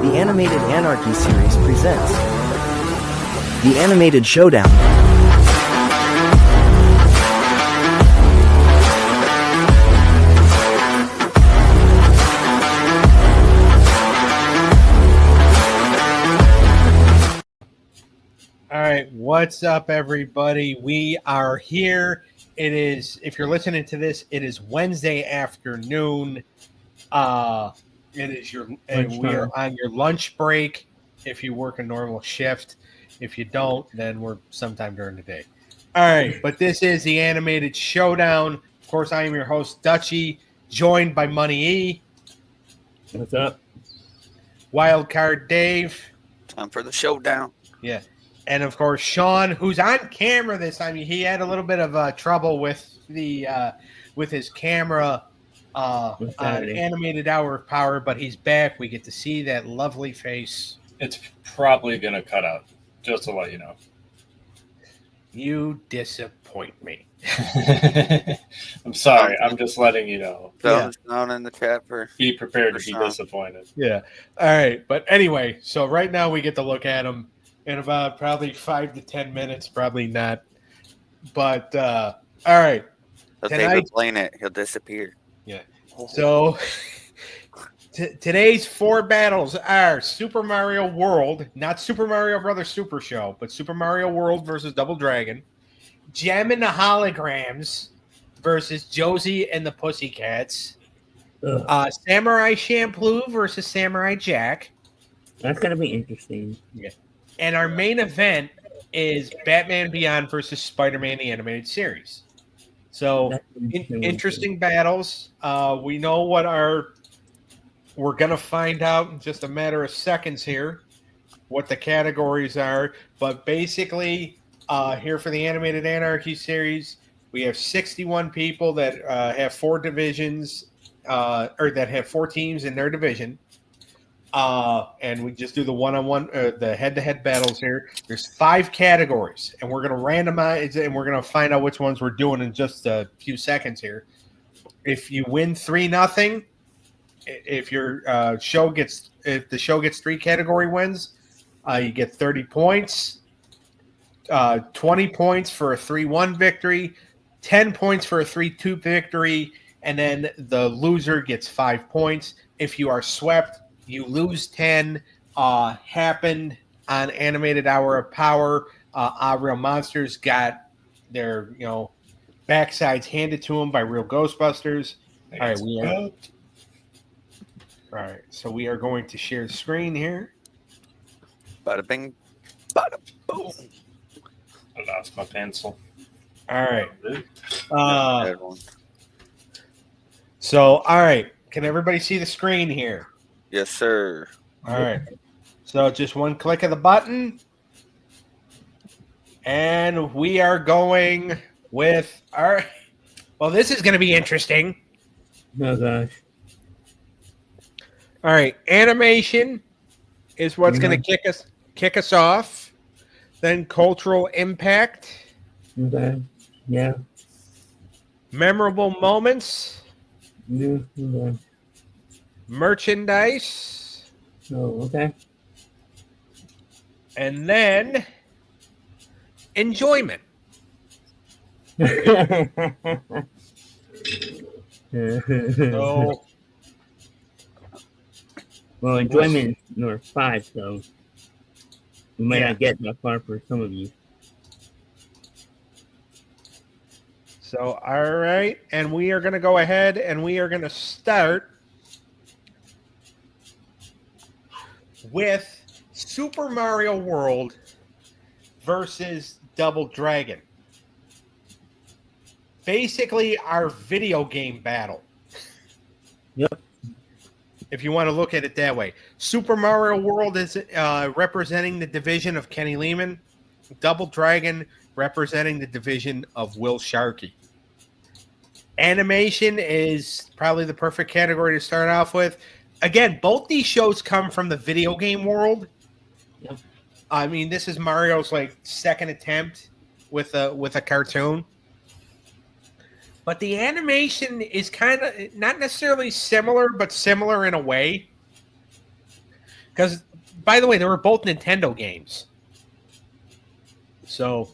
The Animated Anarchy series presents The Animated Showdown. All right, what's up, everybody? We are here. It is, if you're listening to this, it is Wednesday afternoon. It is we are on your lunch break. If you work a normal shift, if you don't, then we're sometime during the day. All right, but this is the Animated Showdown. Of course, I am your host, Dutchie, joined by Money E. What's up? Wildcard Dave. Time for the showdown. Yeah. And of course, Sean, who's on camera this time. He had a little bit of trouble with the with his camera on Animated Hour of Power, but he's back. We get to see that lovely face. It's probably going to cut out, just to let you know. You disappoint me. I'm sorry. I'm just letting you know. Down in the chat for be prepared to be disappointed. Yeah. All right. But anyway, so right now we get to look at him in about probably 5 to 10 minutes. Probably not. But all right. He'll take the plane it. He'll disappear. Yeah. So today's 4 battles are Super Mario World, not Super Mario Brothers Super Show, but Super Mario World versus Double Dragon. Jem and the Holograms versus Joise and the Pussycats. Samurai Champloo versus Samurai Jack. That's going to be interesting. Yeah. And our main event is Batman Beyond versus Spider-Man the Animated Series. So, interesting battles. We know what we're going to find out in just a matter of seconds here, what the categories are. But basically, here for the Animated Anarchy series, we have 61 people that have 4 divisions, or that have 4 teams in their division. And we just do the one-on-one, the head-to-head battles here. There's 5 categories, and we're going to randomize it, and we're going to find out which ones we're doing in just a few seconds here. If you win 3-0, if your show gets 3 category wins, you get 30 points. 20 points for a 3-1 victory, 10 points for a 3-2 victory, and then the loser gets 5 points. If you are swept, you lose 10. Happened on Animated Hour of Power. Real Monsters got their backsides handed to them by Real Ghostbusters. All right, so we are going to share the screen here. Bada bing, bada boom. I lost my pencil. All right. So, all right. Can everybody see the screen here? Yes, sir. All right. So, just one click of the button. And we are going with our... Well, this is going to be interesting. Oh, gosh. All right. Animation is what's going to kick us off. Then cultural impact. Okay. Yeah. Memorable moments. Yeah. Okay. Merchandise. Oh, okay. And then enjoyment. So, well, enjoyment is number 5, so we might not get that far for some of you. So, all right. And we are going to go ahead and we are going to start with Super Mario World versus Double Dragon. Basically, our video game battle. Yep. If you want to look at it that way. Super Mario World is representing the division of Kenny Lehman. Double Dragon representing the division of Will Sharkey. Animation is probably the perfect category to start off with. Again, both these shows come from the video game world. Yep. I mean, this is Mario's second attempt with a cartoon. But the animation is kind of not necessarily similar, but similar in a way. Because, by the way, they were both Nintendo games. So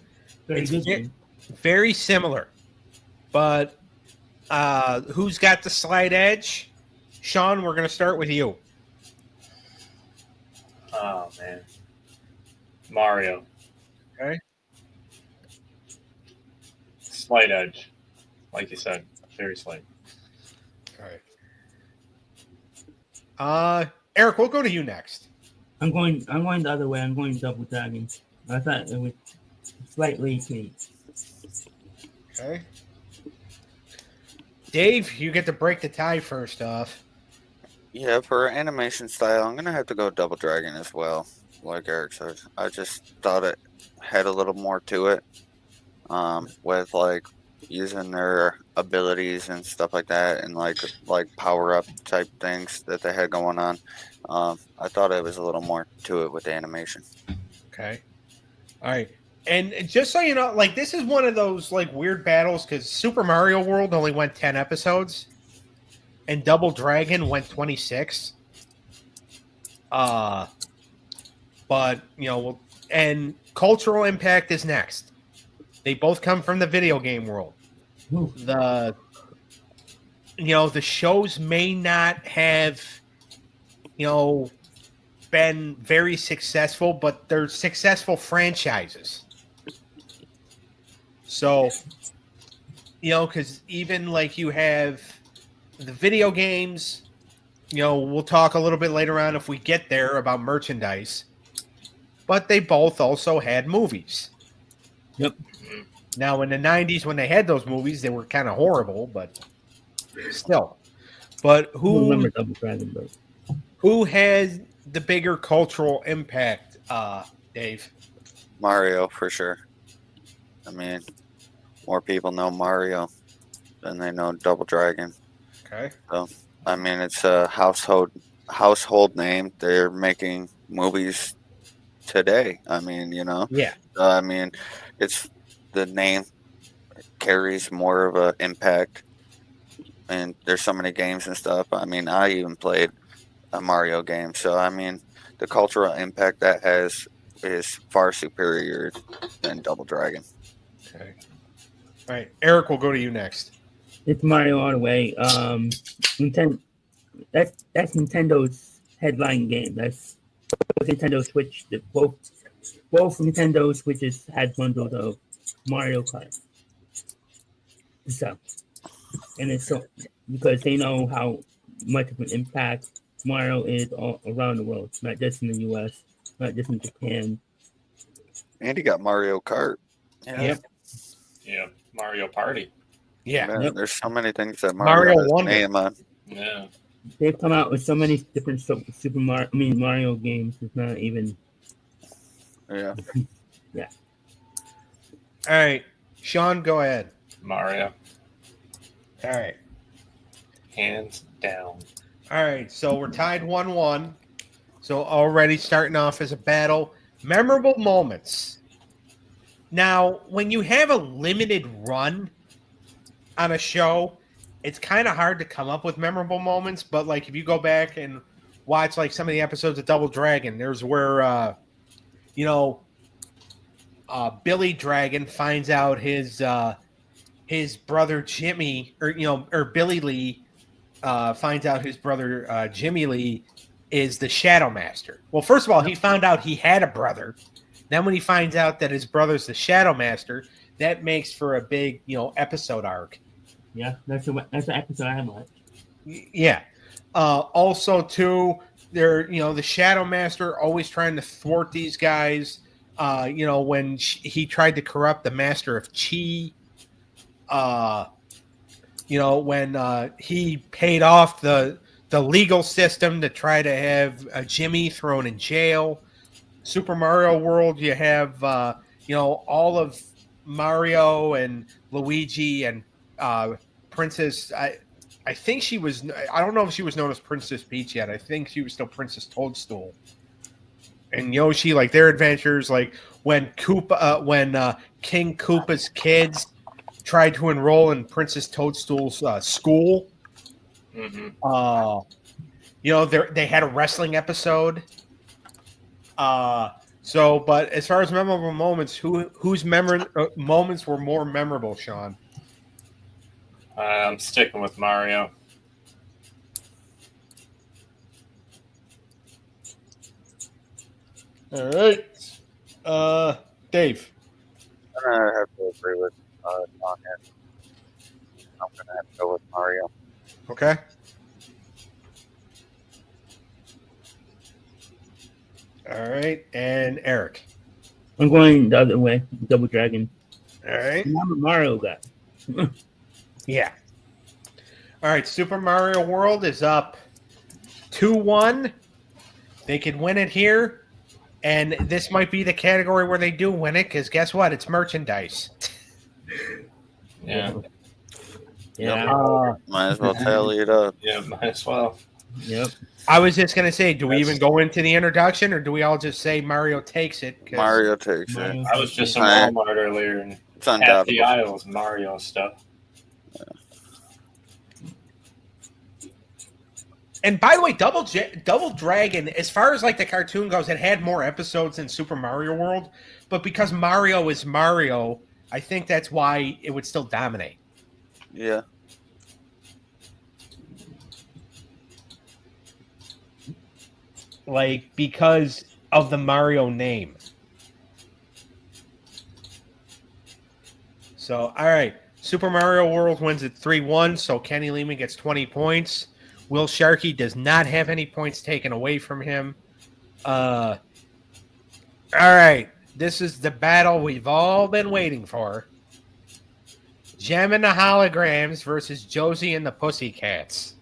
Very it's good. very similar. But who's got the slight edge? Sean, we're going to start with you. Oh man, Mario. Okay. Slight edge, like you said, very slight. All right. Eric, we'll go to you next. I'm going the other way. I'm going Double Dragon. I thought it was slightly changed. Okay. Dave, you get to break the tie first off. Yeah, for animation style, I'm gonna have to go Double Dragon as well. Like Eric said, I just thought it had a little more to it, with like using their abilities and stuff like that, and like power up type things that they had going on. I thought it was a little more to it with the animation. Okay. All right. And just so you know, like this is one of those like weird battles because Super Mario World only went 10 episodes and Double Dragon went 26. But you know, and cultural impact is next. They both come from the video game world. Ooh. The shows may not have, been very successful, but they're successful franchises. So, because even like you have the video games, we'll talk a little bit later on if we get there about merchandise, but they both also had movies. Yep. Now, in the 90s, when they had those movies, they were kind of horrible, but still. But Remember Double Dragon, but who has the bigger cultural impact, Dave? Mario for sure. I mean, more people know Mario than they know Double Dragon. Okay. So I mean, it's a household name. They're making movies today. I mean, Yeah. I mean, it's the name carries more of an impact, and there's so many games and stuff. I mean, I even played a Mario game, so I mean, the cultural impact that has is far superior than Double Dragon. Okay. All right. Eric, we'll go to you next. it's Mario all the way. Nintendo. That's Nintendo's headline game. That's Nintendo Switch. Both Nintendo Switches had bundles of Mario Kart. So, and it's so because they know how much of an impact Mario is all around the world, not just in the U.S., not just in Japan. And he got Mario Kart. Yeah. Yep. Yeah, Mario Party. Yeah. Man, Yep. There's so many things that Mario Mario has Wonder. name on. Yeah. They've come out with so many different Mario games. It's not even. Yeah. All right. Sean, go ahead. Mario. All right. Hands down. All right. So we're tied 1-1. So already starting off as a battle. Memorable moments. Now, when you have a limited run on a show, it's kind of hard to come up with memorable moments. But like if you go back and watch like some of the episodes of Double Dragon, there's where Billy Dragon finds out his brother Jimmy, or Billy Lee finds out his brother Jimmy Lee is the Shadow Master. Well, first of all, he found out he had a brother. Then when he finds out that his brother's the Shadow Master, that makes for a big, episode arc. Yeah, that's the episode I watched. Yeah. Also, too, they're the Shadow Master always trying to thwart these guys. When he tried to corrupt the Master of Chi. When he paid off the legal system to try to have Jimmy thrown in jail. Super Mario World, you have all of Mario and Luigi and Princess. I think she was. I don't know if she was known as Princess Peach yet. I think she was still Princess Toadstool. And Yoshi, like their adventures, like when King Koopa's kids tried to enroll in Princess Toadstool's school. Mm-hmm. They had a wrestling episode But as far as memorable moments, whose moments were more memorable, Sean? I'm sticking with Mario. All right. Dave. I'm gonna have to agree with John here. I'm gonna have to go with Mario. Okay. All right. And Eric. I'm going the other way. Double Dragon. All right. I'm a Mario guy. Yeah. All right. Super Mario World is up 2-1. They could win it here. And this might be the category where they do win it, because guess what? It's merchandise. Yeah. Yeah. Might as well tally it up. Yeah, might as well. Yep. I was just going to say, do we even go into the introduction, or do we all just say Mario takes it? Mario takes it. I was just in Walmart earlier, and It's half undoubtable. the aisle was Mario stuff. And by the way, Double Dragon, as far as like the cartoon goes, it had more episodes than Super Mario World. But because Mario is Mario, I think that's why it would still dominate. Yeah. Like, because of the Mario name. So, all right. Super Mario World wins at 3-1, so Kenny Lehman gets 20 points. Will Sharkey does not have any points taken away from him. All right. This is the battle we've all been waiting for. Jem and the Holograms versus Josie and the Pussycats.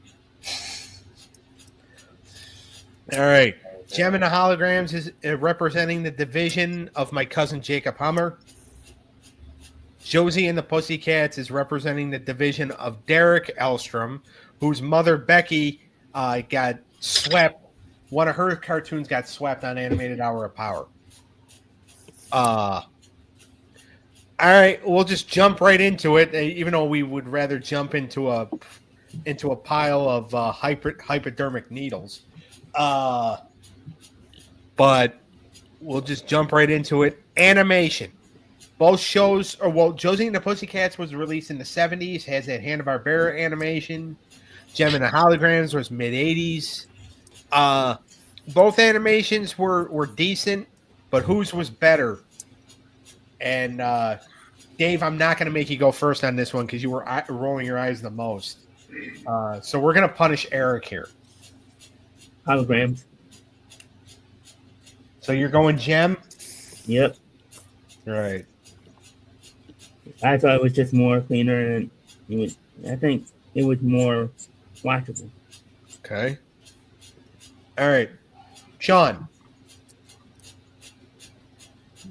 All right. Jem and the Holograms is representing the division of my cousin Jacob Hummer. Josie and the Pussycats is representing the division of Derek Elstrom, whose mother Becky got swept. One of her cartoons got swept on Animated Hour of Power. All right, we'll just jump right into it, even though we would rather jump into a pile of hypodermic needles. But we'll just jump right into it. Animation. Both shows, Josie and the Pussycats was released in the 70s, has that Hanna-Barbera animation. Jem and the Holograms was mid-80s. Both animations were decent, but whose was better? And Dave, I'm not going to make you go first on this one because you were rolling your eyes the most. So we're going to punish Eric here. Holograms. So you're going Jem? Yep. Right. I thought it was just more cleaner, and I think it was more watchable. Okay. All right. Sean.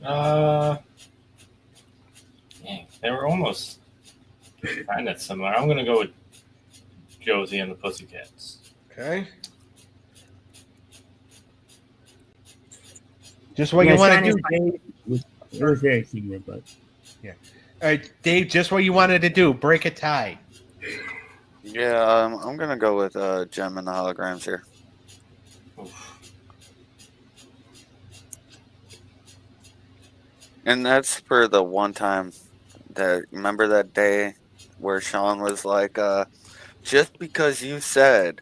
Dang, they were almost kind of similar. I'm going to go with Josie and the Pussycats. Okay. Just what you want to do, Dave. It was very similar, but yeah. All right, Dave. Just what you wanted to do. Break a tie. Yeah, I'm gonna go with Jem and the Holograms here. And that's for the one time that, remember that day where Sean was like, just because you said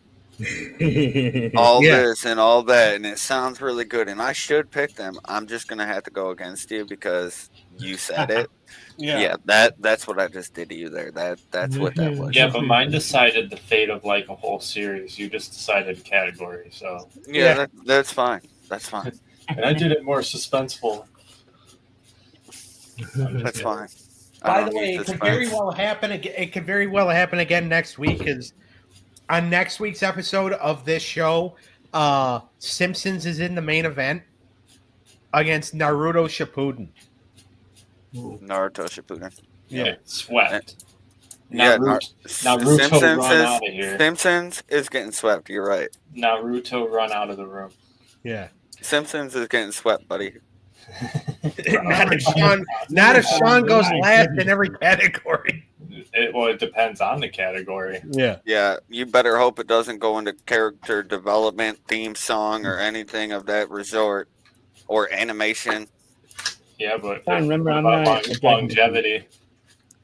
all this and all that, and it sounds really good, and I should pick them, I'm just gonna have to go against you because you said it. Yeah, that's what I just did to you there. That's what that was. Yeah, but mine decided the fate of like a whole series. You just decided a category, so yeah. That's fine. That's fine. And I did it more suspenseful. That's fine. By the way, it could very well happen. It could very well happen again next week, because on next week's episode of this show, Simpsons is in the main event against Naruto Shippuden. Naruto Shippuden. Yeah, swept. Yeah, Naruto run out of here. Simpsons is getting swept. You're right. Naruto run out of the room. Yeah. Simpsons is getting swept, buddy. Not if Sean goes last in every category. It depends on the category. Yeah. Yeah, you better hope it doesn't go into character development, theme song, or anything of that resort. or animation. Yeah, but I remember, I'm what not about a judgment. longevity,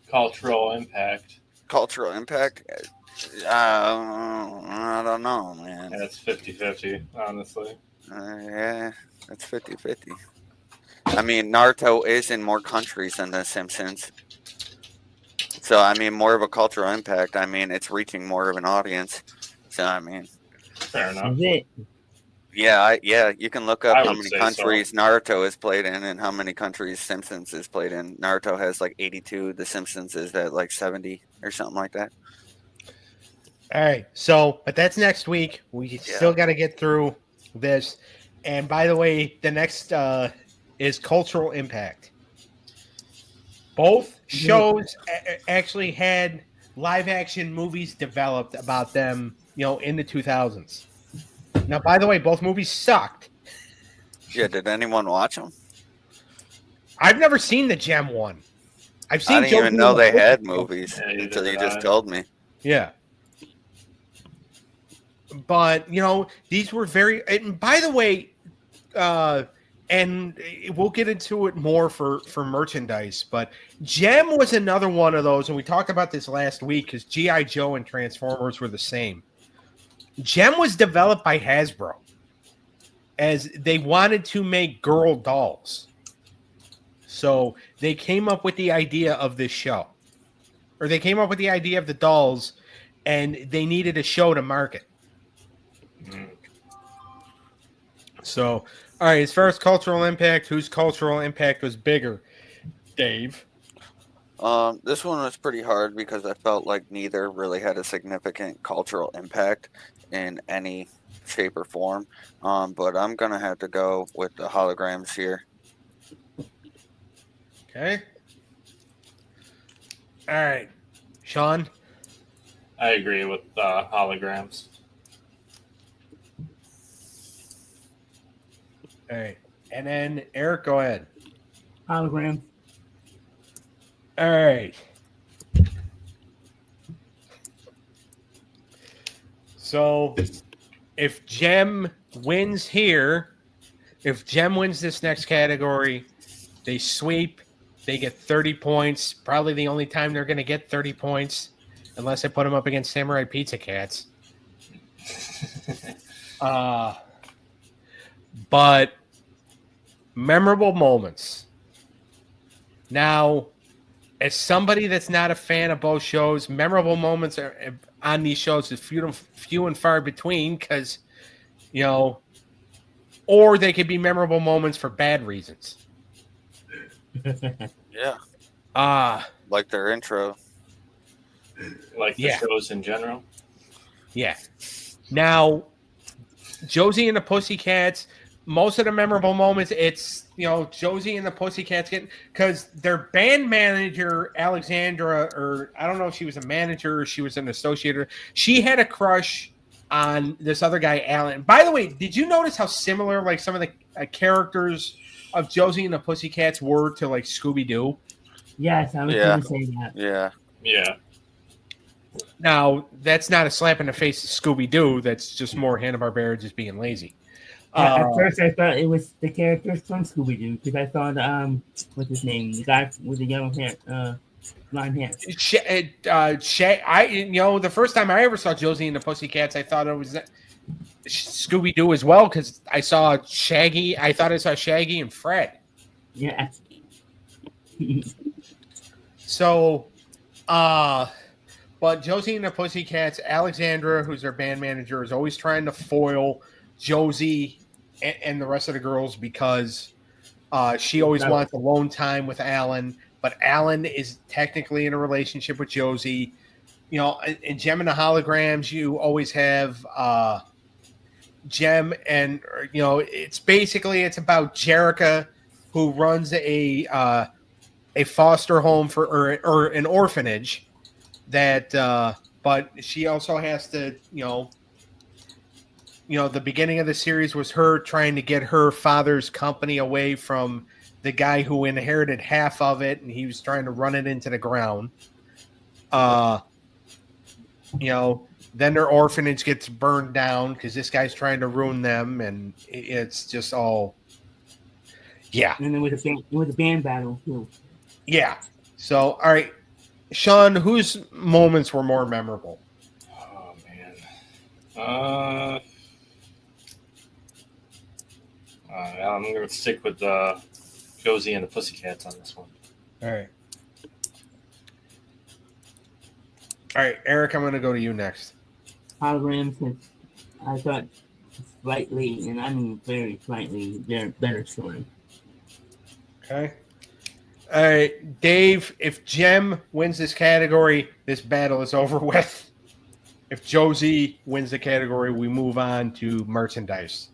cultural impact. Cultural impact? I don't know, man. And it's 50-50, honestly. Yeah, that's 50-50. I mean, Naruto is in more countries than The Simpsons. So, I mean, more of a cultural impact. I mean, it's reaching more of an audience. So, I mean, Fair enough. Is it? yeah, you can look up I how would many say countries Naruto is played in and how many countries Simpsons is played in. Naruto has like 82. The Simpsons is at like 70 or something like that. All right. So, but that's next week. We still got to get through this. And by the way, the next is cultural impact. Both shows actually had live action movies developed about them, in the 2000s. Now, by the way, both movies sucked. Yeah, did anyone watch them? I've never seen the Jem one. I've seen I didn't even Josie know and the they had Pussycats. movies Yeah, until you did just I. told me. Yeah. But, these were very, and by the way, and we'll get into it more for merchandise, but Jem was another one of those, and we talked about this last week because G.I. Joe and Transformers were the same. Jem was developed by Hasbro as they wanted to make girl dolls. So they came up with the idea of this show. Or they came up with the idea of the dolls, and they needed a show to market. So, all right, as far as cultural impact, whose cultural impact was bigger? Dave? This one was pretty hard because I felt like neither really had a significant cultural impact in any shape or form. But I'm going to have to go with the holograms here. Okay. All right. Sean? I agree with holograms. All right. And then Eric, go ahead. Hologram. All right. So if Jem wins here, if Jem wins this next category, they sweep, they get 30 points. Probably the only time they're going to get 30 points, unless I put them up against Samurai Pizza Cats. But memorable moments. Now, as somebody that's not a fan of both shows, memorable moments on these shows is few and far between because, or they could be memorable moments for bad reasons. Yeah. Like their intro. Like the shows in general. Yeah. Now, Josie and the Pussycats, most of the memorable moments, it's, Josie and the Pussycats getting, because their band manager, Alexandra, or I don't know if she was a manager or she was an associate, she had a crush on this other guy, Alan. By the way, did you notice how similar, like, some of the characters of Josie and the Pussycats were to, like, Scooby-Doo? Yes, I was going to say that. Yeah. Now, that's not a slap in the face to Scooby-Doo. That's just more Hanna-Barbera just being lazy. At first, I thought it was the characters from Scooby-Doo because I thought, what's his name? The guy with the yellow hair, blonde hair. The first time I ever saw Josie and the Pussycats, I thought it was Scooby-Doo as well because I saw Shaggy. I thought I saw Shaggy and Fred. Yeah. So, but Josie and the Pussycats, Alexandra, who's their band manager, is always trying to foil Josie and the rest of the girls because she always wants alone time with Alan, but Alan is technically in a relationship with Josie. In Jem and the Holograms, you always have Jem and, it's about Jerica, who runs a foster home or an orphanage that, but she also has to, the beginning of the series was her trying to get her father's company away from the guy who inherited half of it, and he was trying to run it into the ground. Then their orphanage gets burned down because this guy's trying to ruin them, and it's just all Yeah. And it was a band battle too. Yeah. So, all right. Sean, whose moments were more memorable? Oh man. I'm going to stick with Josie and the Pussycats on this one. All right. All right, Eric, I'm going to go to you next. Holograms, I thought slightly, and I mean very slightly, they're better story. Okay. All right, Dave, if Jem wins this category, this battle is over with. If Josie wins the category, we move on to merchandise.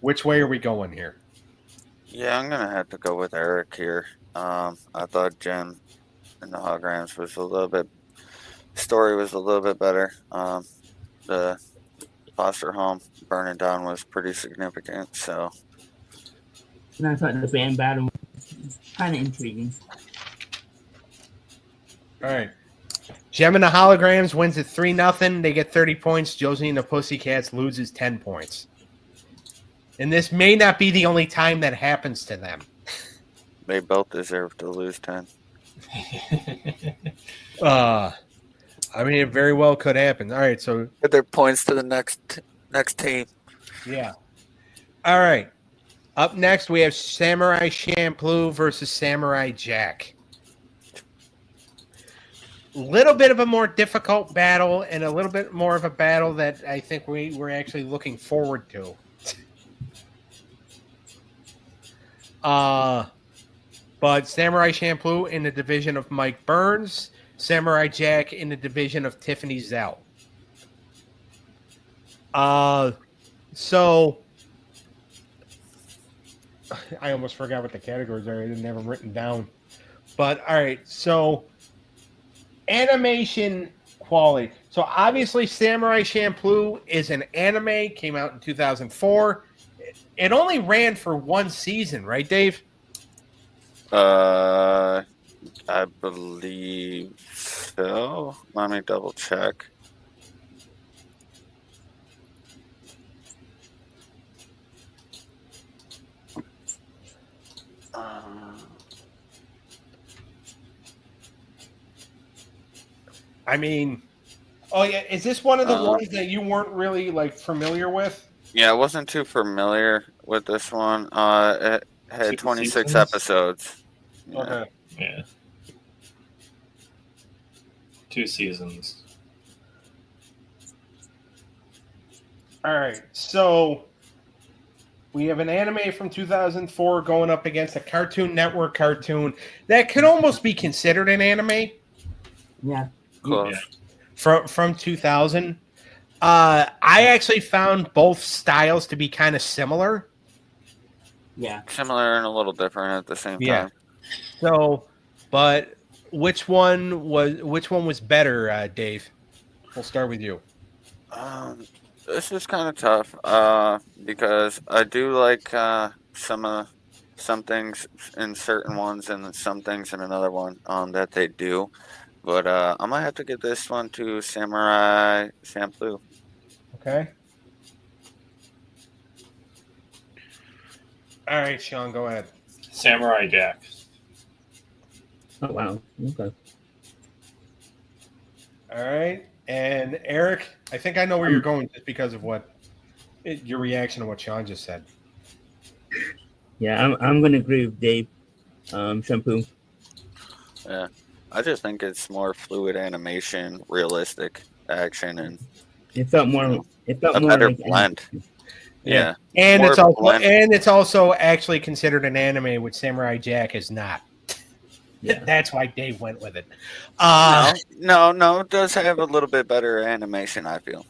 Which way are we going here? Yeah, I'm gonna have to go with Eric here. I thought Jem and the Holograms was a little bit. Story was a little bit better. The foster home burning down was pretty significant. So. And I thought the band battle was kind of intriguing. All right. Jem and the Holograms wins at 3-0. They get 30 points. Josie and the Pussycats loses 10 points. And this may not be the only time that happens to them. They both deserve to lose 10. I mean, it very well could happen. All right, so Get their points to the next team. yeah. All right. Up next, we have Samurai Champloo versus Samurai Jack. Little bit of a more difficult battle, and a little bit more of a battle that I think we're actually looking forward to. But Samurai Champloo in the division of Mike Burns, Samurai Jack in the division of Tiffany Zell. So I almost forgot what the categories are. I didn't have them written down. But all right, so animation quality. So obviously Samurai Champloo is an anime, came out in 2004. It only ran for one season, right, Dave? I believe so. Let me double check. I mean, oh yeah, is this one of the ones that you weren't really like familiar with? Yeah, I wasn't too familiar with this one. It had 26 seasons? episodes. Yeah. Okay. Yeah. 2 seasons. All right, so we have an anime from 2004 going up against a Cartoon Network cartoon that could almost be considered an anime. Yeah. Close. From 2000. I actually found both styles to be kind of similar. Yeah. Similar and a little different at the same time. Yeah. So, but which one was better, Dave? We'll start with you. This is kind of tough because I do like some things in certain ones and some things in another one that they do. But I might have to give this one to Samurai Champloo. Okay. All right, Sean, go ahead. Samurai Jack. Oh wow. Okay. All right. And Eric, I think I know where you're going just because of your reaction to what Sean just said. Yeah, I'm gonna agree with Dave. Shampoo. Yeah. I just think it's more fluid animation, realistic action, and It felt more. It felt a more better like blend. Yeah. And More it's of a also blend. it's also actually considered an anime, which Samurai Jack is not. Yeah. That's why Dave went with it. No, it does have a little bit better animation, I feel.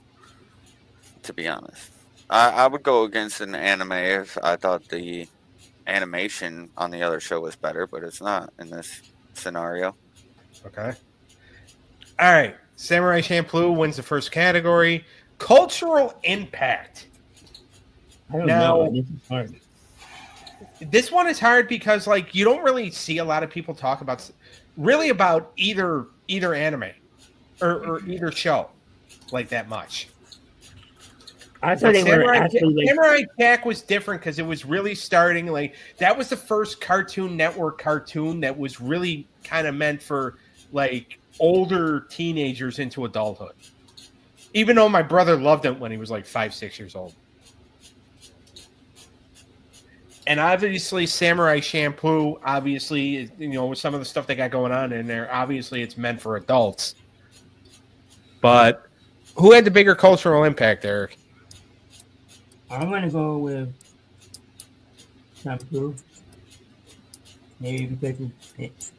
To be honest. I would go against an anime if I thought the animation on the other show was better, but it's not in this scenario. Okay. All right. Samurai Champloo wins the first category. Cultural impact. I don't Now- know. This is hard. This one is hard because you don't really see a lot of people talk about either anime or either show like that much. I thought they were actually like Samurai Jack was different because it was really starting like that was the first Cartoon Network cartoon that was really kind of meant for like older teenagers into adulthood. Even though my brother loved it when he was like 5, 6 years old. And obviously, Samurai Champloo, obviously, you know, with some of the stuff they got going on in there, obviously it's meant for adults. But who had the bigger cultural impact, Eric? I'm gonna go with Champloo. Maybe because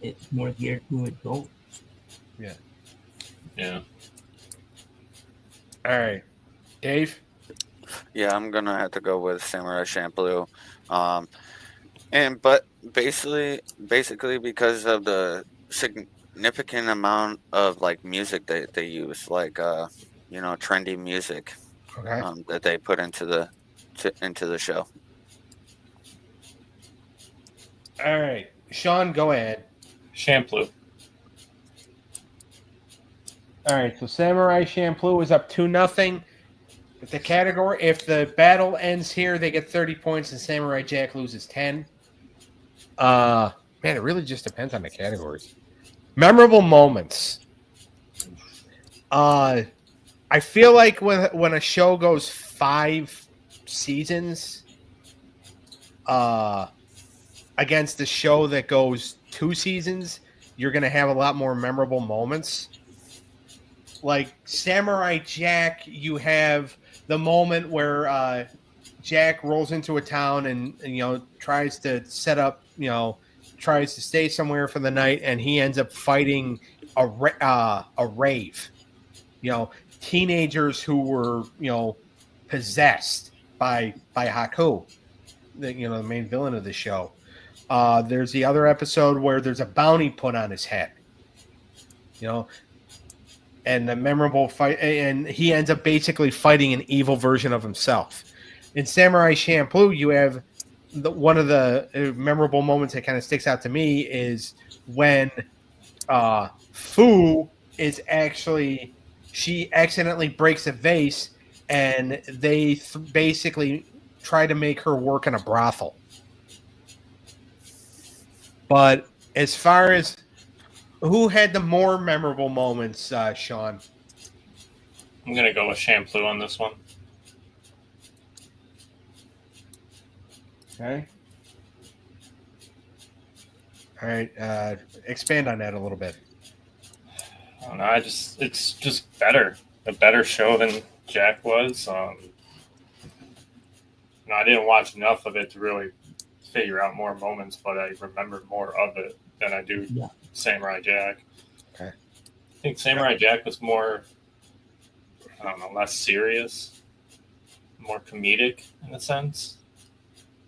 it's more geared to adult. Yeah. Yeah. All right. Dave? Yeah, I'm gonna have to go with Samurai Champloo. But basically because of the significant amount of like music that they use, like trendy music Okay. that they put into the show. All right. Sean, go ahead. Champloo. All right. So Samurai Champloo is up 2-0. If the battle ends here, they get 30 points and Samurai Jack loses 10. Man, it really just depends on the categories. Memorable moments. I feel like when a show goes 5 seasons against a show that goes 2 seasons, you're going to have a lot more memorable moments. Like Samurai Jack, you have the moment where Jack rolls into a town and tries to set up, tries to stay somewhere for the night, and he ends up fighting a rave. Teenagers who were possessed by Haku, the main villain of the show. There's the other episode where there's a bounty put on his head. And the memorable fight, and he ends up basically fighting an evil version of himself. In Samurai Champloo, you have one of the memorable moments that kind of sticks out to me is when Fu is she accidentally breaks a vase, and they basically try to make her work in a brothel. But as far as who had the more memorable moments, Sean? I'm going to go with Champloo on this one. Okay. All right. Expand on that a little bit. I don't know. It's just better. A better show than Jack was. I didn't watch enough of it to really figure out more moments, but I remember more of it than I do Samurai Jack. Okay. I think Samurai Jack was more, less serious, more comedic in a sense.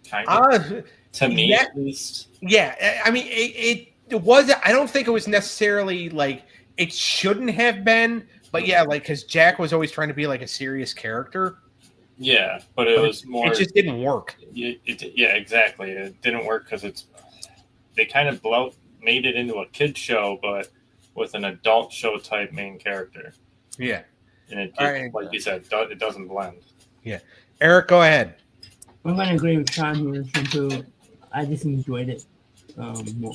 Kind of. To me, at least. Yeah. I mean, it was, I don't think it was necessarily like, it shouldn't have been, but yeah, like, because Jack was always trying to be like a serious character. Yeah, but it was more. It just didn't work. Yeah, exactly. It didn't work because they kind of made it into a kid's show, but with an adult show type main character. Yeah, and it like you said, it doesn't blend. Yeah, Eric, go ahead. I'm gonna agree with Sean here. Shampoo, I just enjoyed it more.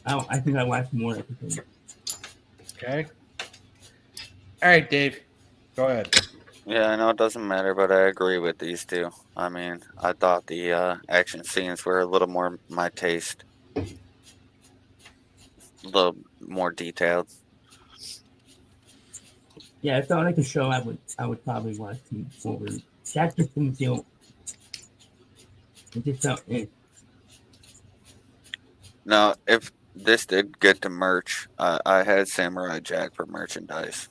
I think I watched more episodes. Okay. All right, Dave, go ahead. Yeah, I know it doesn't matter, but I agree with these two. I mean, I thought the action scenes were a little more my taste. A little more detailed. Yeah, it felt like a show I would probably watch over. That just didn't feel. It just felt. Now, if this did get to merch, I had Samurai Jack for merchandise.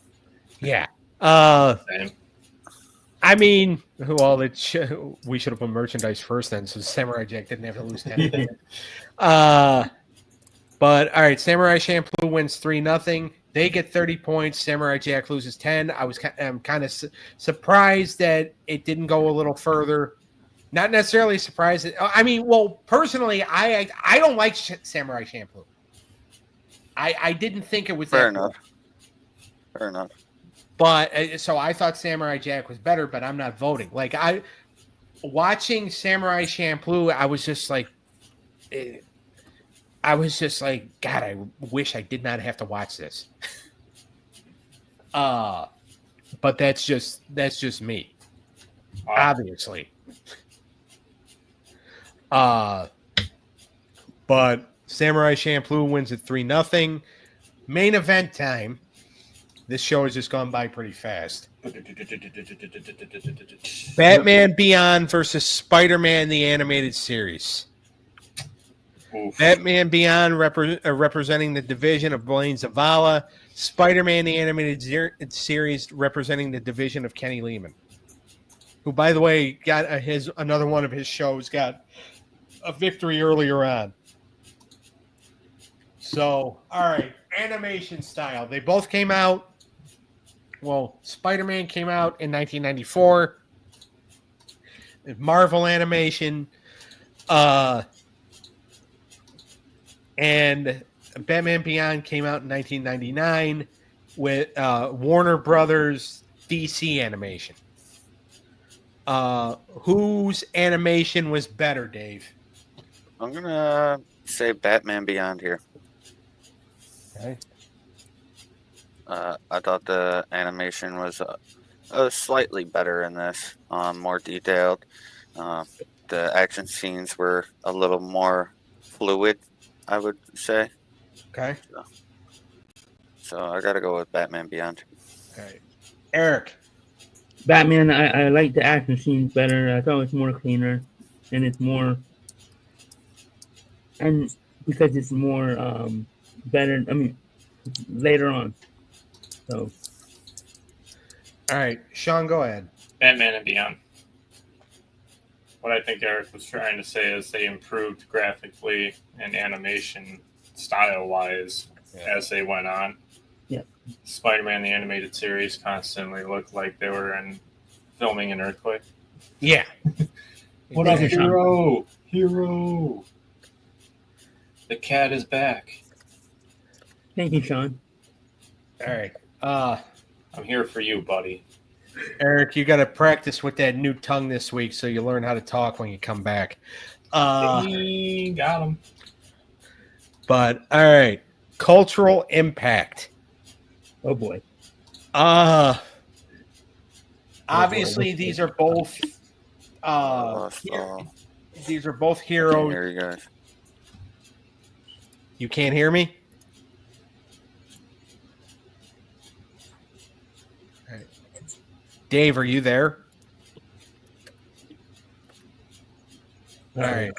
Yeah. Same. I mean, we should have put merchandise first then, so Samurai Jack didn't have to lose 10. But all right, Samurai Champloo wins 3-0. They get 30 points. Samurai Jack loses 10. I'm kind of surprised that it didn't go a little further. Not necessarily surprised. Personally, I don't like Samurai Champloo. I didn't think it was Fair enough. But so I thought Samurai Jack was better, but I'm not voting. Like watching Samurai Champloo, I was just like, God, I wish I did not have to watch this. But that's just me, obviously. But Samurai Champloo wins at 3-0. Main event time. This show has just gone by pretty fast. Batman Beyond versus Spider-Man the Animated Series. Oof. Batman Beyond representing the division of Blaine Zavala. Spider-Man the Animated Series representing the division of Kenny Lehman, who, by the way, got another one of his shows got a victory earlier on. So, all right, animation style. They both came out. Well, Spider-Man came out in 1994. Marvel Animation. And Batman Beyond came out in 1999 with Warner Brothers DC Animation. Whose animation was better, Dave? I'm going to say Batman Beyond here. Okay. I thought the animation was slightly better in this, more detailed. The action scenes were a little more fluid, I would say. Okay. So I got to go with Batman Beyond. All right. Eric. Batman, I like the action scenes better. I thought it was more cleaner, and it's more, and because it's more better. I mean, later on. So. All right, Sean, go ahead. Batman and Beyond. What I think Eric was trying to say is they improved graphically and animation style-wise as they went on. Yeah. Spider-Man the Animated Series constantly looked like they were filming an earthquake. Yeah. What up, hero? Hero. The cat is back. Thank you, Sean. All right. I'm here for you, buddy. Eric, you got to practice with that new tongue this week so you learn how to talk when you come back. Got him. But, all right. Cultural impact. Oh, boy. Obviously, these are both these are both heroes. I can't hear you guys. You can't hear me? All right. Dave, are you there? All right.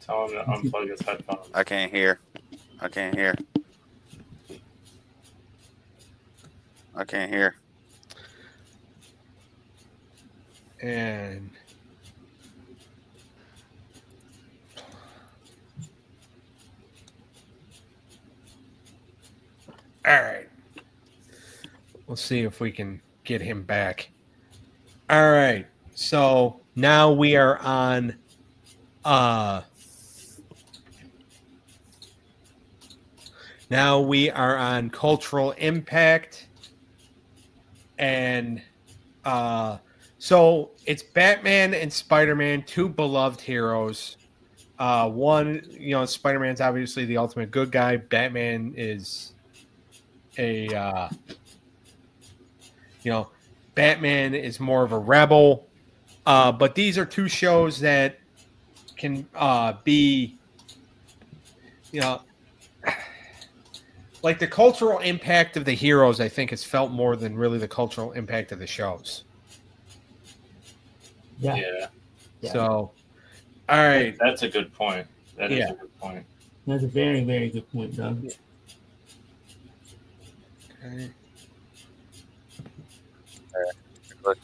Tell him to unplug his headphones. I can't hear. I can't hear. I can't hear. And all right. We'll see if we can get him back. All right. So now we are on cultural impact. And so it's Batman and Spider-Man, two beloved heroes. One, Spider-Man's obviously the ultimate good guy. Batman is Batman is more of a rebel. But these are two shows that can be, like the cultural impact of the heroes, I think, is felt more than really the cultural impact of the shows. Yeah. So, all right. That's a good point. That is a good point. That's a very, very good point, Doug. Okay. All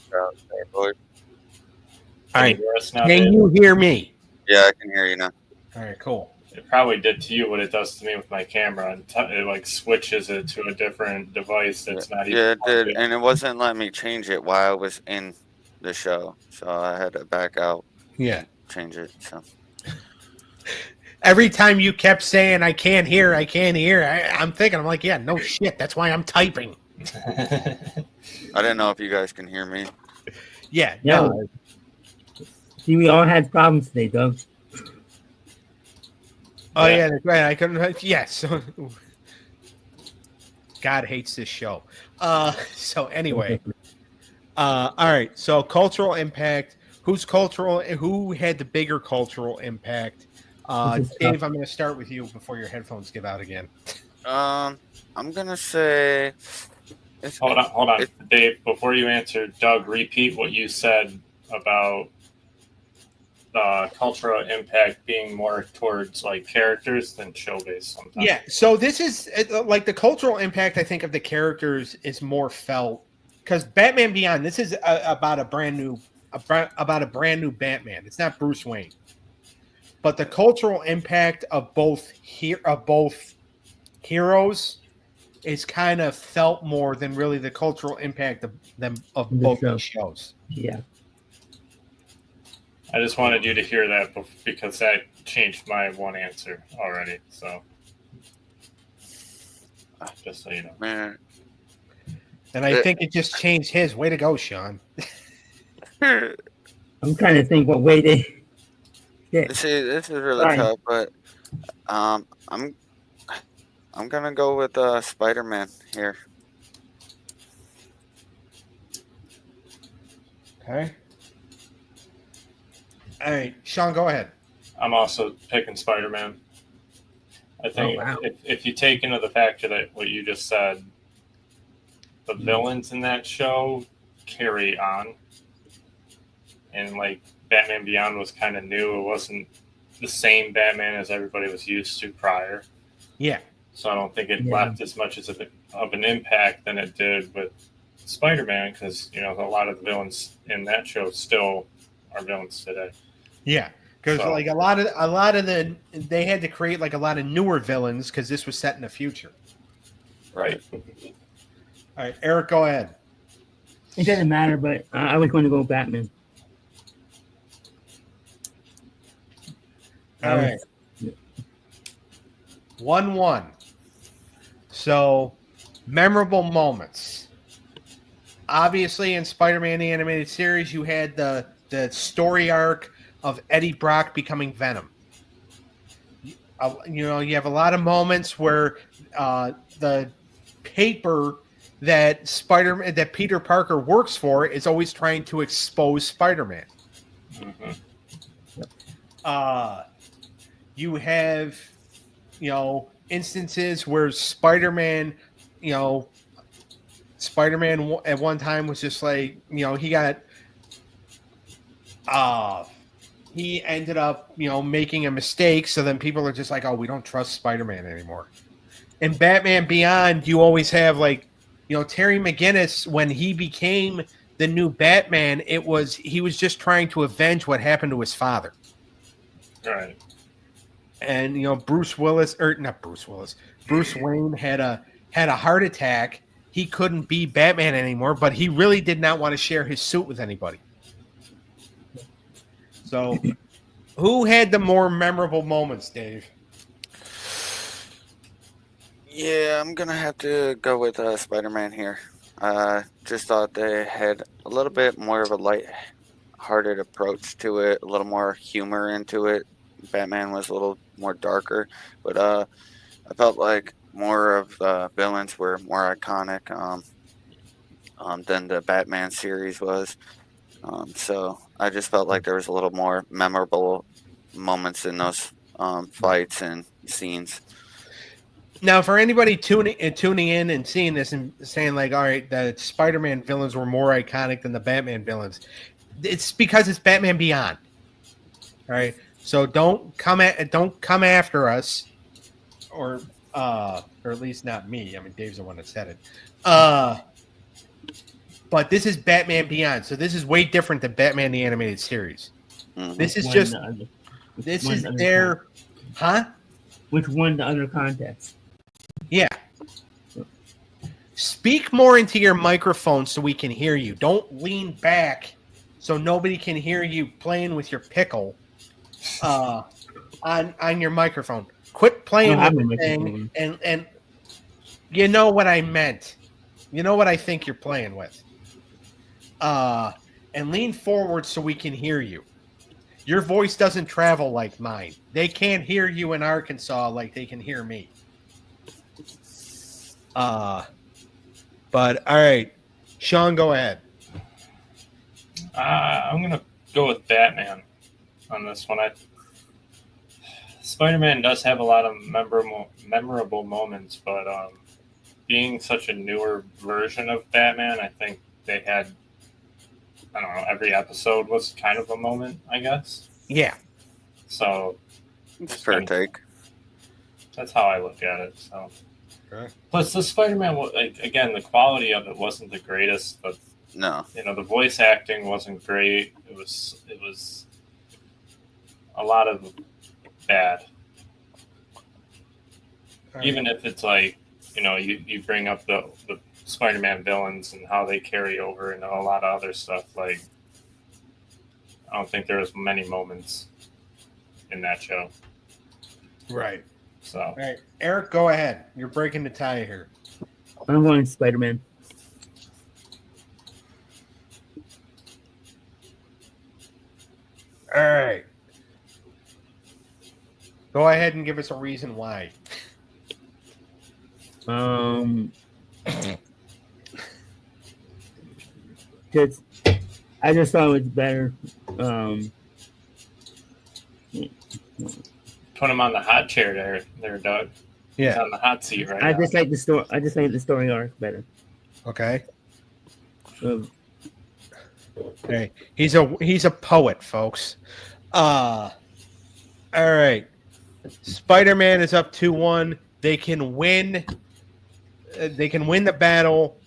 right. Can you hear me? Yeah, I can hear you now. All right, cool. It probably did to you what it does to me with my camera. And it like switches it to a different device that's not even. Yeah, it did, and it wasn't letting me change it while I was in the show, so I had to back out. Yeah, change it. So every time you kept saying I can't hear, I'm thinking, I'm like, yeah, no shit. That's why I'm typing. I didn't know if you guys can hear me. Yeah, No. no. See, we all had problems today, Doug. Oh yeah, that's right. I couldn't. Yes. God hates this show. So anyway, all right. So cultural impact. Who had the bigger cultural impact? Dave, I'm going to start with you before your headphones give out again. I'm gonna say. Hold on, Dave. Before you answer, Doug, repeat what you said about cultural impact being more towards like characters than show based. Sometimes. Yeah. So this is like the cultural impact. I think of the characters is more felt because Batman Beyond. This is about a brand new Batman. It's not Bruce Wayne, but the cultural impact of both heroes is kind of felt more than really the cultural impact of both shows. Yeah. I just wanted you to hear that because that changed my one answer already. So, just so you know. Man. And I think it just changed his. Way to go, Sean. I'm trying to think what way they. Yeah. See, this is really tough, but I'm gonna go with Spider-Man here. Okay. All right, Sean, go ahead. I'm also picking Spider-Man. I think if you take into the factor that what you just said, the villains in that show carry on. And like Batman Beyond was kind of new. It wasn't the same Batman as everybody was used to prior. Yeah. So I don't think it left as much of an impact than it did with Spider-Man because, you know, a lot of the villains in that show still are villains today. Yeah, because like a lot of they had to create like a lot of newer villains because this was set in the future. Right. All right, Eric, go ahead. It doesn't matter, but I was going to go Batman. All right. 1-1. So, memorable moments. Obviously, in Spider-Man the Animated Series, you had the story arc of Eddie Brock becoming Venom. You know, you have a lot of moments where the paper that Peter Parker works for is always trying to expose Spider-Man. Mm-hmm. You have, you know, instances where Spider-Man at one time was just like, you know, he ended up, you know, making a mistake. So then people are just like, oh, we don't trust Spider-Man anymore. In Batman Beyond, you always have like, you know, Terry McGinnis, when he became the new Batman, he was just trying to avenge what happened to his father. Right. And, you know, Bruce Wayne had a heart attack. He couldn't be Batman anymore, but he really did not want to share his suit with anybody. So, who had the more memorable moments, Dave? Yeah, I'm gonna have to go with Spider-Man here. Just thought they had a little bit more of a light-hearted approach to it, a little more humor into it. Batman was a little more darker, but I felt like more of the villains were more iconic than the Batman series was. So I just felt like there was a little more memorable moments in those fights and scenes. Now, for anybody tuning in and seeing this and saying like, all right, the Spider-Man villains were more iconic than the Batman villains, it's because it's Batman Beyond. All right, so don't come after us, or at least not me. I mean, Dave's the one that said it. But this is Batman Beyond, so this is way different than Batman the Animated Series. Mm-hmm. This is just this is their, huh? Which won the other contest? Yeah. Speak more into your microphone so we can hear you. Don't lean back so nobody can hear you playing with your pickle. on your microphone. Quit playing I have with my the thing, microphone. and you know what I meant. You know what I think you're playing with. And lean forward so we can hear you. Your voice doesn't travel like mine. They can't hear you in Arkansas like they can hear me. But all right, Sean, go ahead. I'm gonna go with Batman on this one. Spider-Man does have a lot of memorable moments, but being such a newer version of Batman, I think they had, I don't know, every episode was kind of a moment, I guess. Yeah. So It's a fair take. that's how I look at it. So Okay. plus the Spider-Man, again, the quality of it wasn't the greatest, but No. the voice acting wasn't great. It was a lot of bad. All Even right. if it's like, you bring up the Spider-Man villains and how they carry over and a lot of other stuff. Like, I don't think there was many moments in that show. Right. So All right, Eric, go ahead. You're breaking the tie here. I'm going Spider-Man. All right. Go ahead and give us a reason why. Just, I just thought it was better. put him on the hot chair there, Doug. He's on the hot seat right I now. just like the story. I just like the story arc better. Okay. Um, Okay. He's a poet, folks. All right. Spider-Man is up 2-1. They can win. They can win the battle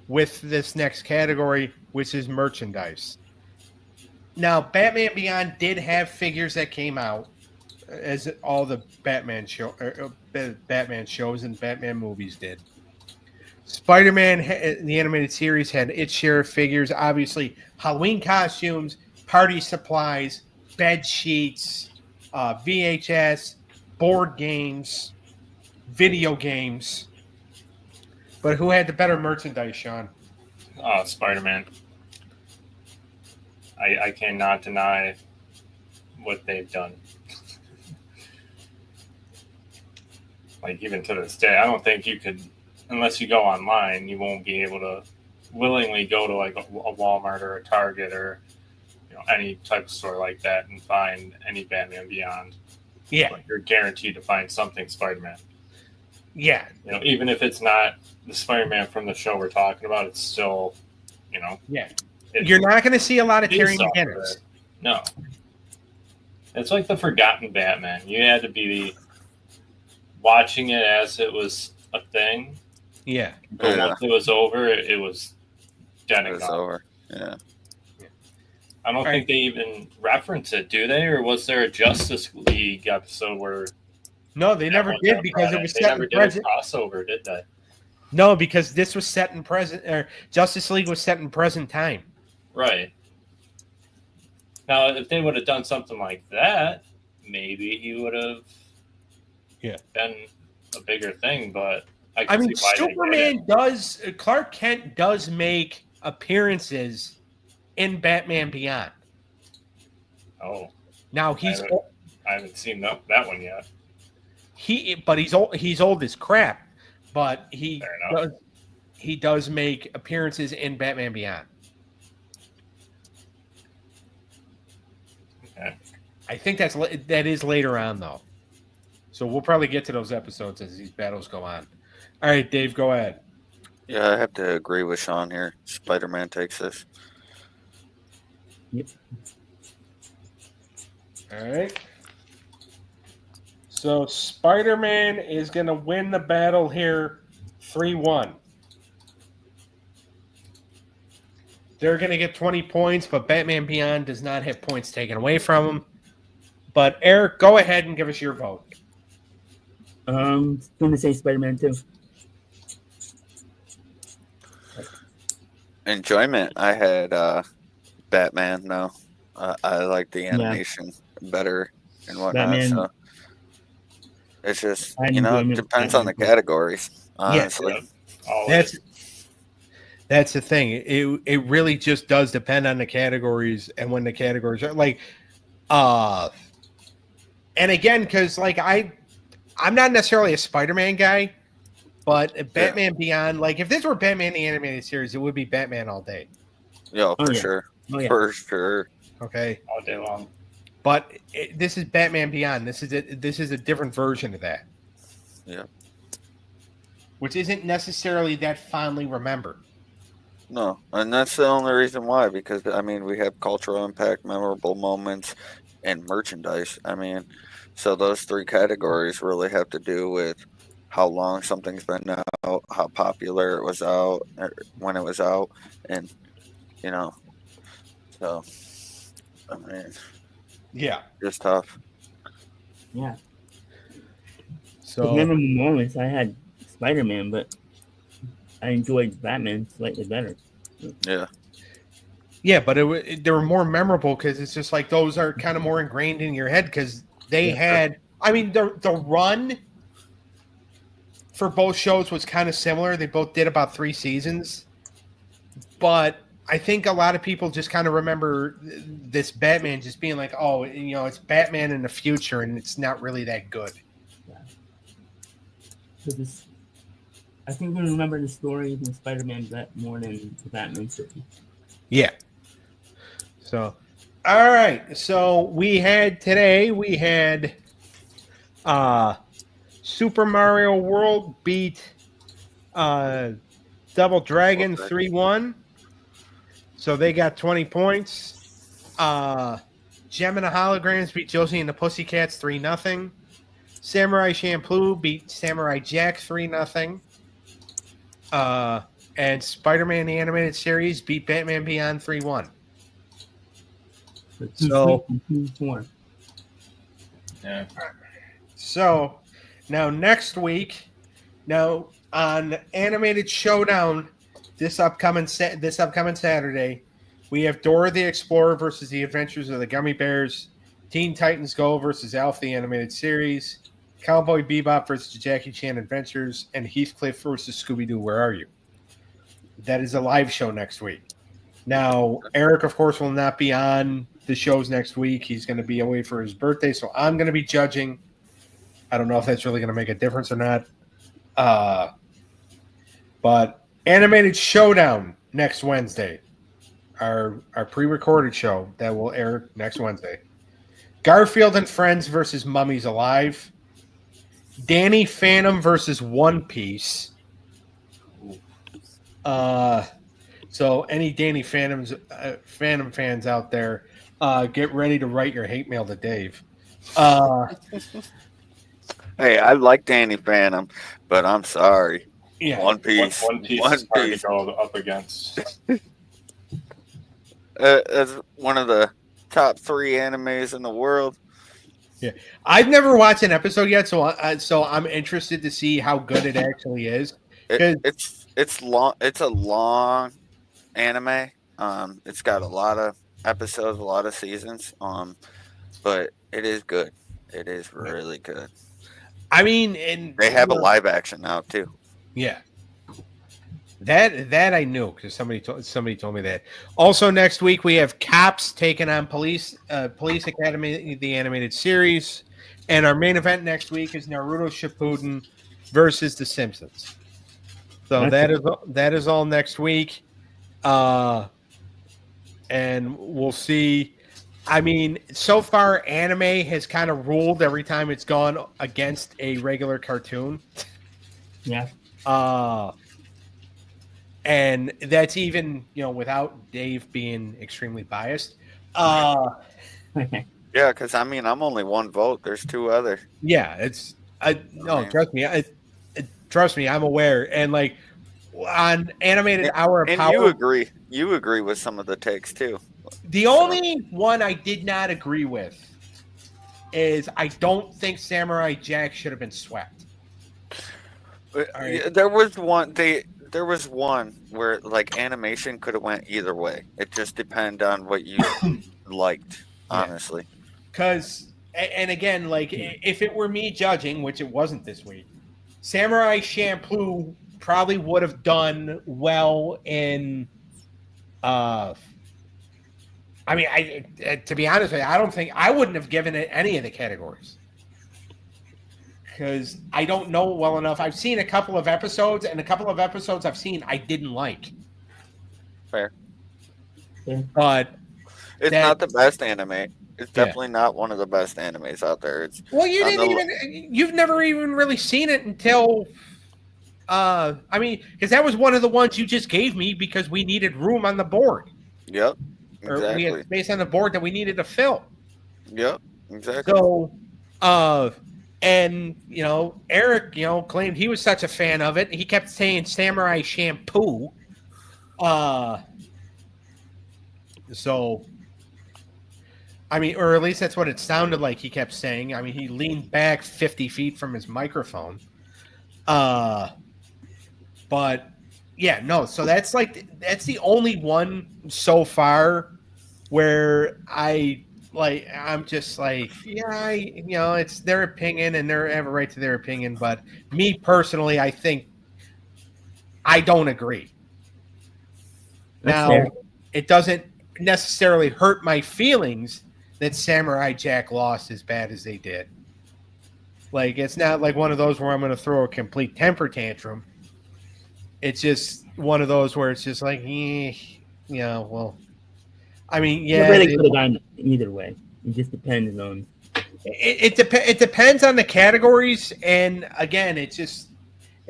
with this next category, which is merchandise. Now, Batman Beyond did have figures that came out, as all the Batman shows and Batman movies did. Spider-Man, the animated series, had its share of figures. Obviously, Halloween costumes, party supplies, bed sheets, VHS, board games, video games. But who had the better merchandise, Sean? Spider-Man. I cannot deny what they've done. Like, even to this day, I don't think you could, unless you go online, you won't be able to willingly go to like a Walmart or a Target or any type of store like that and find any Batman Beyond. Yeah. Like, you're guaranteed to find something Spider-Man. Yeah. Even if it's not the Spider-Man from the show we're talking about, it's still, Yeah. You're not going to see a lot of Terry based off of McGinnis. it. No. It's like the forgotten Batman. You had to be watching it as it was a thing. Yeah. But once it was over, it was dead and It's gone. over. Yeah. I don't think they even reference it, do they? Or was there a Justice League episode where... No, they never did because it was set in present. Crossover, did they? No, because this was set in present, or Justice League was set in present time. Right. Now, if they would have done something like that, maybe he would have been a bigger thing, but I mean, see why Superman does, Clark Kent does make appearances in Batman Beyond. Oh. Now I haven't seen that one yet. He's old as crap, but he does make appearances in Batman Beyond. Okay. I think that is later on though, so we'll probably get to those episodes as these battles go on. All right, Dave, go ahead. Yeah, I have to agree with Sean here. Spider-Man takes this. Yep. All right. So Spider-Man is going to win the battle here 3-1. They're going to get 20 points, but Batman Beyond does not have points taken away from him. But Eric, go ahead and give us your vote. I'm going to say Spider-Man too. Enjoyment. I had Batman. No, I like the animation better and whatnot. Batman. So it's just I it enjoy depends on the Batman. categories. Honestly, That's the thing. It really just does depend on the categories and when the categories are like, and again, because like I'm not necessarily a Spider-Man guy, but Batman Beyond, like if this were Batman the Animated Series, it would be Batman all day. yeah, for sure, for sure. Okay, all day long. But this is Batman Beyond. This is a different version of that. Yeah, which isn't necessarily that fondly remembered. No, and that's the only reason why. Because I mean, we have cultural impact, memorable moments, and merchandise. I mean, so those three categories really have to do with how long something's been out, how popular it was out, when it was out, and so I mean, yeah, it's tough. Yeah. So memorable moments, I had Spider-Man, but I enjoyed Batman slightly better. Yeah. Yeah, but they were more memorable because it's just like those are kind of more ingrained in your head because they had. I mean, the run for both shows was kind of similar. They both did about 3 seasons, but I think a lot of people just kind of remember this Batman just being like, oh, it's Batman in the future, and it's not really that good. I think we remember the story in Spider-Man more than the Batman story. Yeah. So, all right. So we had Super Mario World beat Double Dragon 3-1. So they got 20 points. Jem and the Holograms beat Josie and the Pussycats 3-0. Samurai Champloo beat Samurai Jack 3-0. And Spider-Man the Animated Series beat Batman Beyond 3-1. So, yeah. So now next week, on Animated Showdown, this upcoming Saturday, we have Dora the Explorer versus the Adventures of the Gummy Bears, Teen Titans Go versus Alf the Animated Series, Cowboy Bebop versus Jackie Chan Adventures, and Heathcliff versus Scooby-Doo, Where Are You? That is a live show next week. Now, Eric, of course, will not be on the shows next week. He's going to be away for his birthday, so I'm going to be judging. I don't know if that's really going to make a difference or not. But Animated Showdown next Wednesday, our pre-recorded show that will air next Wednesday. Garfield and Friends versus Mummies Alive. Danny Phantom versus One Piece. So any Danny Phantom fans out there, get ready to write your hate mail to Dave. Hey, I like Danny Phantom, but I'm sorry. Yeah, One Piece. One Piece is hard to go up against. It's one of the top 3 animes in the world. Yeah, I've never watched an episode yet, so I'm interested to see how good it actually is. It's long. It's a long anime. It's got a lot of episodes, a lot of seasons. But it is good. It is really good. I mean, and they have a live action now too. Yeah, that I knew because somebody told me that. Also, next week we have Cops taking on Police Academy, the animated series, and our main event next week is Naruto Shippuden versus The Simpsons. So that is all next week, and we'll see. I mean, so far, anime has kind of ruled every time it's gone against a regular cartoon. Yeah. And that's even, without Dave being extremely biased. Yeah, because I mean, I'm only 1 vote. There's 2 other. Yeah, trust me, I'm aware. And like on Animated Hour of Power, you agree with some of the takes too. The only one I did not agree with is I don't think Samurai Jack should have been swept. Right. There was one. there was one where like animation could have went either way. It just depended on what you liked, honestly. Because, and again, like if it were me judging, which it wasn't this week, Samurai Champloo probably would have done well in. I mean, to be honest with you, I don't think I wouldn't have given it any of the categories because I don't know well enough. I've seen a couple of episodes, and a couple of episodes I've seen I didn't like. Fair. But it's not the best anime. It's definitely not one of the best animes out there. It's you've never even really seen it until I mean, because that was one of the ones you just gave me because we needed room on the board. Yep. Exactly. Or we had space on the board that we needed to fill. Yep. Exactly. So and Eric, claimed he was such a fan of it. He kept saying Samurai Champloo. So I mean, or at least that's what it sounded like he kept saying. I mean, he leaned back 50 feet from his microphone. But yeah, no. So that's the only one so far where I'm just like, yeah, it's their opinion and they have a right to their opinion. But me personally, I think I don't agree. Now, it doesn't necessarily hurt my feelings that Samurai Jack lost as bad as they did. Like, it's not like one of those where I'm going to throw a complete temper tantrum. It's just one of those where it's just like, well, I mean, yeah. It really could have gone either way. It just depends on. It depends on the categories, and again, it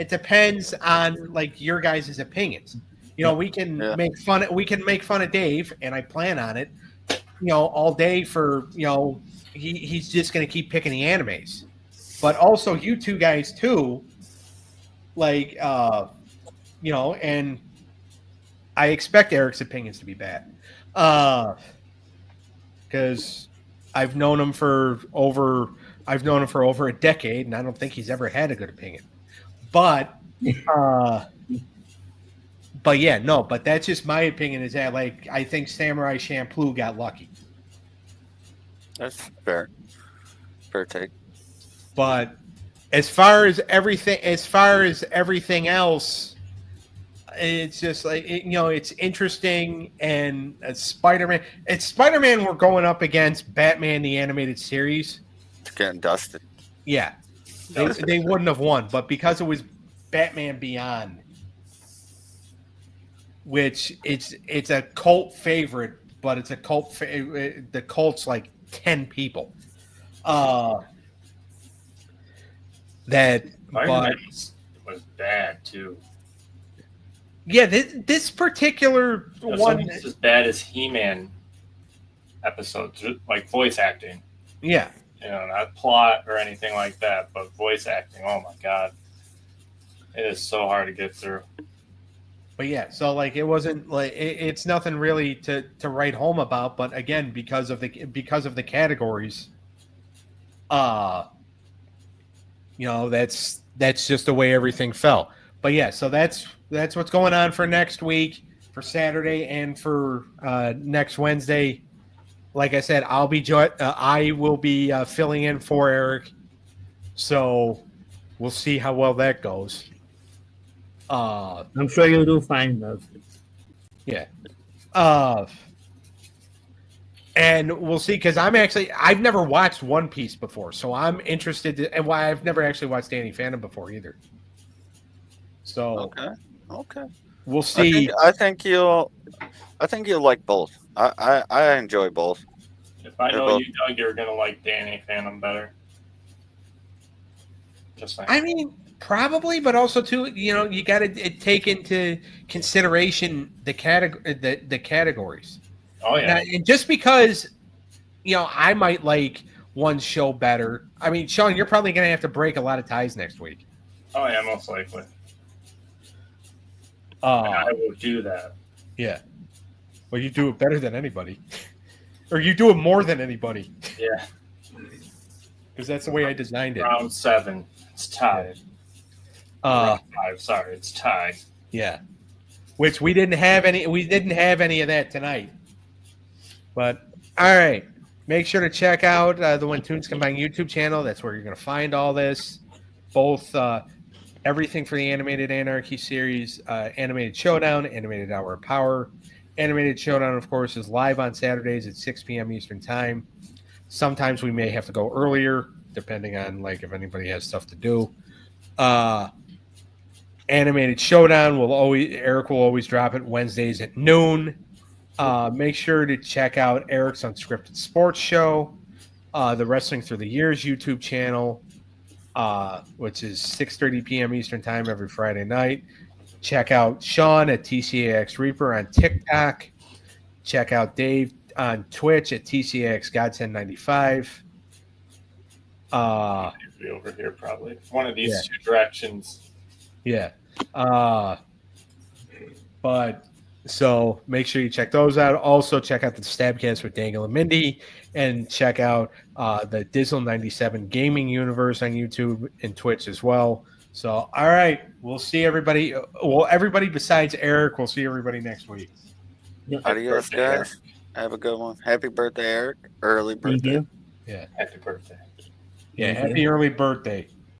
depends on like your guys' opinions. We can make fun of Dave, and I plan on it. All day for he's just going to keep picking the animes, but also you two guys too, like and I expect Eric's opinions to be bad, because I've known him for over a decade, and I don't think he's ever had a good opinion, but yeah, no, but that's just my opinion is that, like, I think Samurai Champloo got lucky. That's fair. Fair take. But as far as everything else, it's just like, it's interesting. And Spider-Man, we're going up against Batman, the animated series. It's getting dusted. Yeah. They wouldn't have won, but because it was Batman Beyond, which it's a cult favorite, but it's a cult. The cult's like 10 people. That was bad too. Yeah, this particular one is as bad as He-Man episodes, like voice acting. Yeah, not plot or anything like that, but voice acting. Oh my god, it is so hard to get through. But yeah, so like it wasn't like it's nothing really to write home about. But again, because of the categories, that's just the way everything fell. But yeah, so that's what's going on for next week, for Saturday, and for next Wednesday. Like I said, I will be filling in for Eric, so we'll see how well that goes. I'm sure you'll do fine, though. Yeah. And we'll see, because I've never watched One Piece before, so I'm interested and why I've never actually watched Danny Phantom before either. So okay. We'll see. I think you'll like both. I enjoy both. If I know you, Doug, you're gonna like Danny Phantom better. Just like, I mean, probably, but also too, you got to take into consideration the categories. Oh yeah. Now, and just because, I might like one show better. I mean, Sean, you're probably going to have to break a lot of ties next week. Oh yeah, most likely. I will do that. Yeah. Well, you do it better than anybody, or you do it more than anybody. Yeah. Because that's the way I designed it. Round 7, it's tied. Round 5, sorry, it's tied. Yeah. Which we didn't have any. We didn't have any of that tonight. But all right, make sure to check out the When Tunes Combine YouTube channel. That's where you're going to find all this, both everything for the Animated Anarchy series, Animated Showdown, Animated Hour of Power. Animated Showdown, of course, is live on Saturdays at 6 p.m. Eastern Time. Sometimes we may have to go earlier, depending on like if anybody has stuff to do. Animated Showdown Eric will always drop it Wednesdays at noon. Make sure to check out Eric's Unscripted Sports Show, the Wrestling Through the Years YouTube channel, which is 6:30 p.m. Eastern Time every Friday night. Check out Sean at TCAX Reaper on TikTok. Check out Dave on Twitch at TCAX God1095. Be over here probably one of these two directions. Yeah. But so make sure you check those out. Also check out the Stabcast with Dangle and Mindy, and check out the Dizzle 97 Gaming Universe on YouTube and Twitch as well. So all right, we'll see everybody. Well, everybody besides Eric, we'll see everybody next week. Yep. Adios, guys. Have a good one. Happy birthday, Eric. Early birthday. Thank you. Yeah. Happy birthday. Yeah. Thank Happy early birthday.